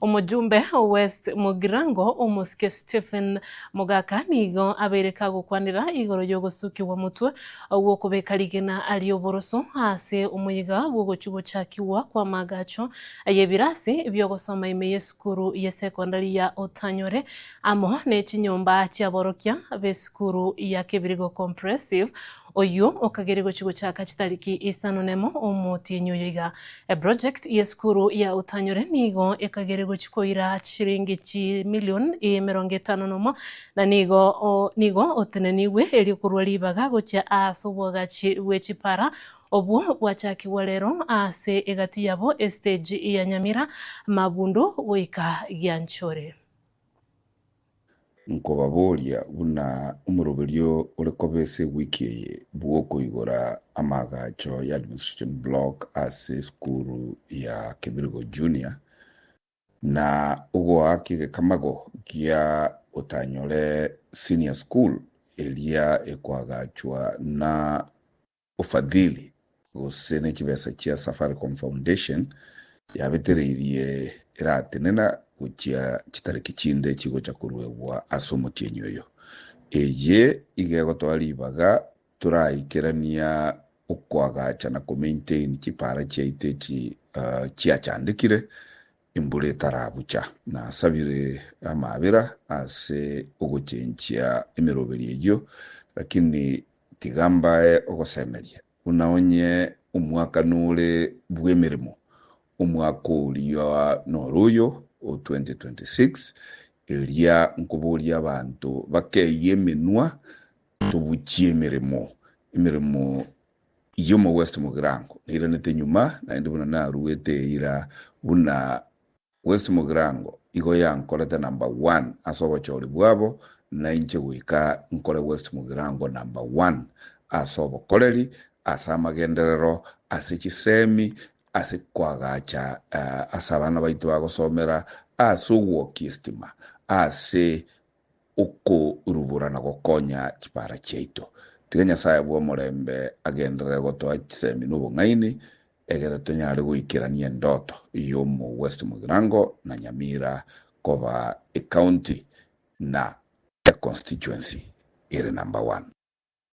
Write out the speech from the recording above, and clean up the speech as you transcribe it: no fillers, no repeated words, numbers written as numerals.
Omujumbe West Mugirango omusike Stephen Mugaka nigo abereka gukwanira igoro ryogusukiwa mutwe gwokubeka rigena ali oboroso ase omuyiga gwogochugochakiwa kwa magacho ayebirasi byogosoma ime yesukuru ye secondary ya Otanyore amo nechinyomba chiaborokia besukuru ya Kibirigo Comprehensive oyu okagerego chigo chaka chitariki isanonemo omotienyo yiga project yesukuru ya Otanyore nigo ekagerego chikoira chiringi milioni 50 na nigo oteneniwe elikurwa libaga gocha asobwaga wechipara obwo bwachakiwa lero ase egati yabo stage ya Nyamira Mabundu goika Gyanchore. Nkobaboria buna umuroberio urekobese wiki bwoko igora amagacho ya administration block ase skuru ya Kibirigo Junior na ugo akige kamago kia Otanyore Senior School elia ekwagachwa na ufadhili usene chibesa chia Safaricom Foundation yabetereirie iratenena kuchia chitariki chinde chigo chakurwebwa asomo tienyoyo eye igego twalibaga turaikerania ukwagacha na maintain chipara chiaite chia chandikire imbure tarabucha na sabire amabira ase uguchenchia emiroberi eyo lakini tigambae ogosemeria unaonye umwaka nule bwemirimo umwaka uliwa noruyo o 2026 elia nkubulia abantu bakeye menwa tubuchie imirimo iyo mu West Mugirango niranete nyuma na ndibona naruwete ira buna West Mugirango igo yankolete number 1 asobochori bwabo na inche gwika nkole West Mugirango number 1 asobokoleri asamagenderero asichisemi asikwagacha asabana baitu bagosomera asuwokistima ase uko urubura na gokonya kipara cheito tiganya saya bwo morembe agendere gotoa chisemi nubo ngaini egere tonyare guikirania ndoto iyo mu West Mugirango na Nyamira koba county na constituency ire number 1.